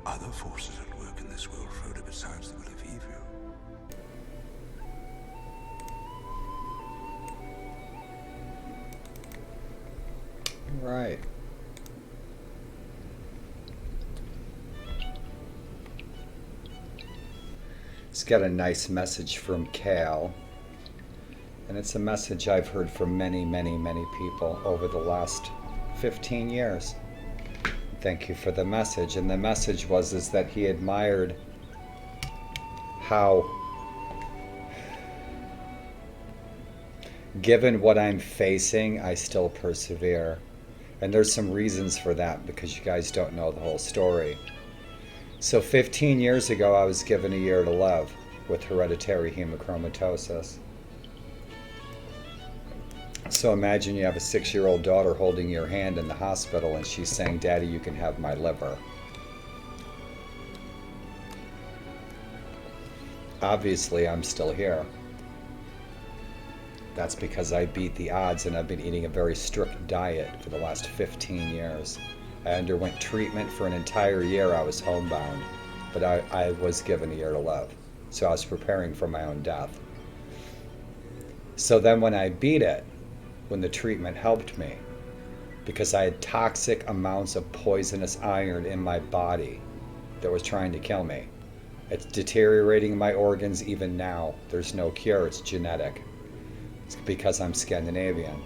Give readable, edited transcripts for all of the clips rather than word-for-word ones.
other forces at work in this world, Frodo, besides the will of evil. Right. It's got a nice message from Cal. And it's a message I've heard from many, many, many people over the last 15 years. Thank you for the message. And the message was is that he admired how, given what I'm facing, I still persevere. And there's some reasons for that because you guys don't know the whole story. So 15 years ago, I was given a year to live with hereditary hemochromatosis. So imagine you have a 6-year-old daughter holding your hand in the hospital and she's saying, "Daddy, you can have my liver." Obviously, I'm still here. That's because I beat the odds and I've been eating a very strict diet for the last 15 years. I underwent treatment for an entire year. I was homebound, but I was given a year to live. So I was preparing for my own death. So then when I beat it, when the treatment helped me, because I had toxic amounts of poisonous iron in my body that was trying to kill me. It's deteriorating my organs even now. There's no cure, it's genetic. It's because I'm Scandinavian.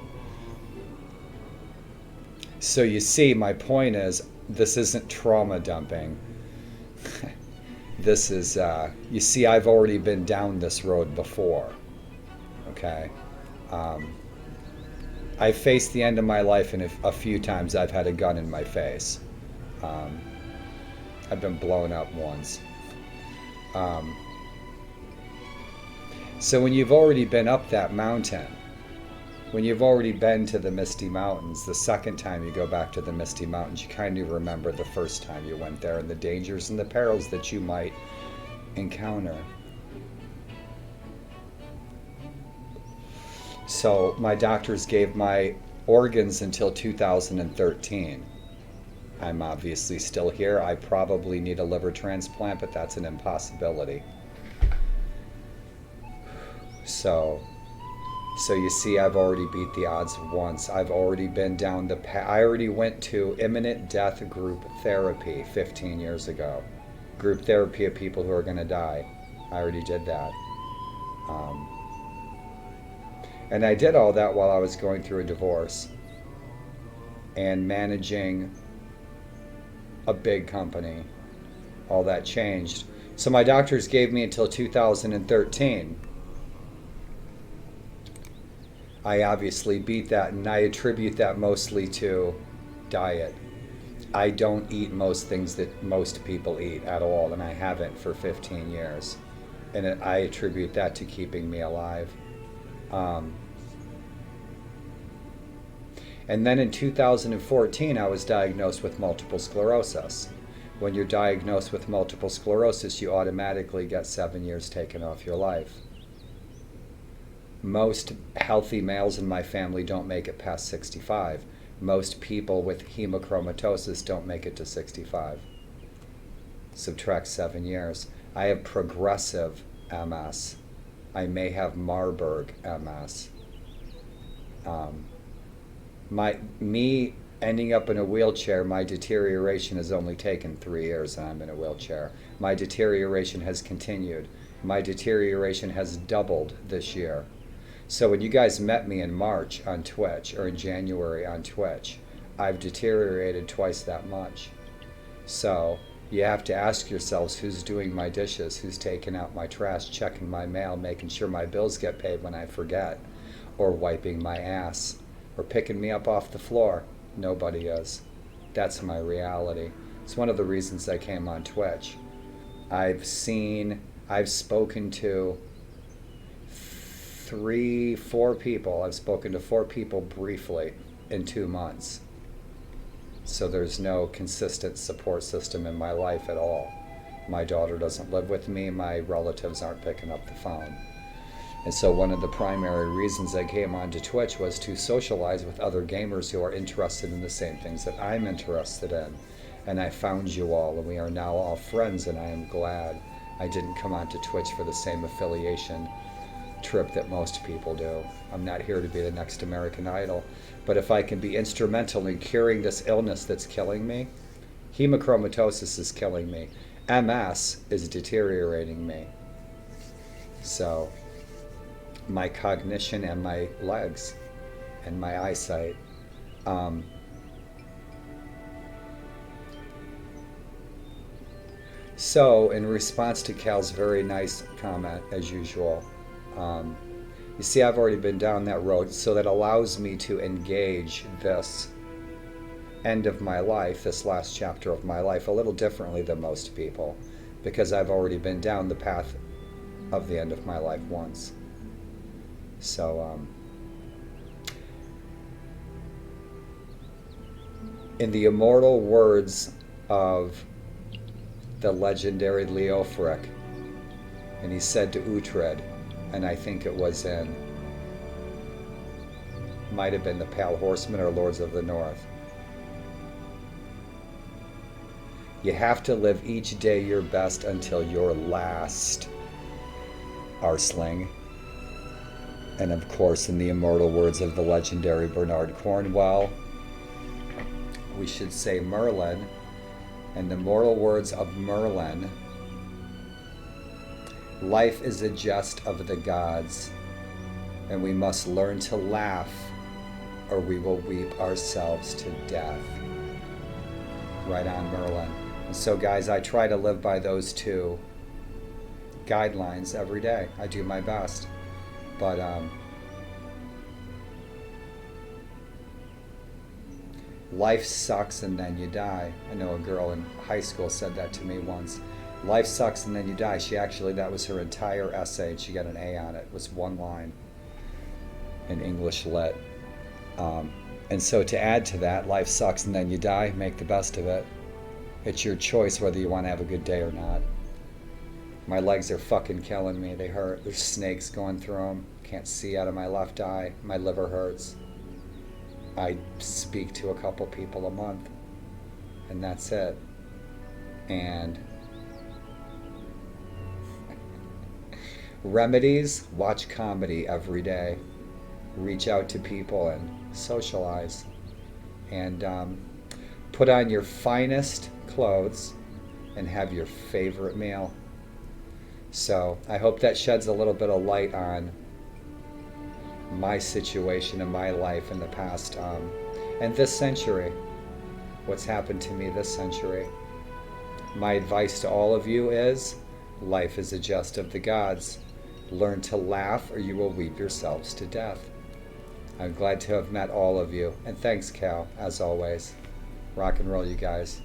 So you see, my point is, this isn't trauma dumping. This is, you see, I've already been down this road before, okay? I faced the end of my life, and a few times I've had a gun in my face. I've been blown up once. So when you've already been up that mountain, when you've already been to the Misty Mountains, the second time you go back to the Misty Mountains, you kind of remember the first time you went there and the dangers and the perils that you might encounter. So my doctors gave my organs until 2013. I'm obviously still here. I probably need a liver transplant, but that's an impossibility. So you see, I've already beat the odds once. I've already been down the path. I already went to imminent death group therapy 15 years ago. Group therapy of people who are going to die. I already did that. And I did all that while I was going through a divorce and managing a big company. All that changed. So my doctors gave me until 2013. I obviously beat that, and I attribute that mostly to diet. I don't eat most things that most people eat at all, and I haven't for 15 years. And I attribute that to keeping me alive. And then in 2014, I was diagnosed with multiple sclerosis. When you're diagnosed with multiple sclerosis, you automatically get 7 years taken off your life. Most healthy males in my family don't make it past 65. Most people with hemochromatosis don't make it to 65. Subtract 7 years. I have progressive MS. I may have Marburg MS. Me ending up in a wheelchair, my deterioration has only taken 3 years and I'm in a wheelchair. My deterioration has continued. My deterioration has doubled this year. So when you guys met me in March on Twitch, or in January on Twitch, I've deteriorated twice that much. So you have to ask yourselves, who's doing my dishes, who's taking out my trash, checking my mail, making sure my bills get paid when I forget, or wiping my ass, or picking me up off the floor? Nobody is. That's my reality. It's one of the reasons I came on Twitch. I've spoken to 4 people. I've spoken to 4 people briefly in 2 months. So there's no consistent support system in my life at all. My daughter doesn't live with me. My relatives aren't picking up the phone. And so one of the primary reasons I came onto Twitch was to socialize with other gamers who are interested in the same things that I'm interested in. and I found you all, and we are now all friends, and I am glad I didn't come onto Twitch for the same affiliation trip that most people do. I'm not here to be the next American Idol, but if I can be instrumental in curing this illness that's killing me, hemochromatosis is killing me, MS is deteriorating me. So my cognition and my legs and my eyesight. So in response to Cal's very nice comment, as usual, you see, I've already been down that road, so that allows me to engage this end of my life, this last chapter of my life, a little differently than most people, because I've already been down the path of the end of my life once. So, in the immortal words of the legendary Leofric, and he said to Uhtred, and I think it was in, might have been the Pale Horsemen or Lords of the North, you have to live each day your best until your last arsling. And of course, in the immortal words of the legendary Bernard Cornwell, we should say Merlin. And the immortal words of Merlin, life is a jest of the gods, and we must learn to laugh, or we will weep ourselves to death. Right on, Merlin. And so, guys, I try to live by those two guidelines every day. I do my best. But, life sucks and then you die. I know a girl in high school said that to me once. Life sucks and then you die. That was her entire essay, and she got an A on it. It was one line in English Lit. And so to add to that, life sucks and then you die, make the best of it. It's your choice whether you want to have a good day or not. My legs are fucking killing me. They hurt. There's snakes going through them. Can't see out of my left eye. My liver hurts. I speak to a couple people a month, and that's it. And remedies, watch comedy every day. Reach out to people and socialize. And put on your finest clothes and have your favorite meal. So I hope that sheds a little bit of light on my situation in my life in the past and this century, what's happened to me this century. My advice to all of you is, life is a jest of the gods. Learn to laugh or you will weep yourselves to death. I'm glad to have met all of you, and thanks, Cal, as always. Rock and roll, you guys.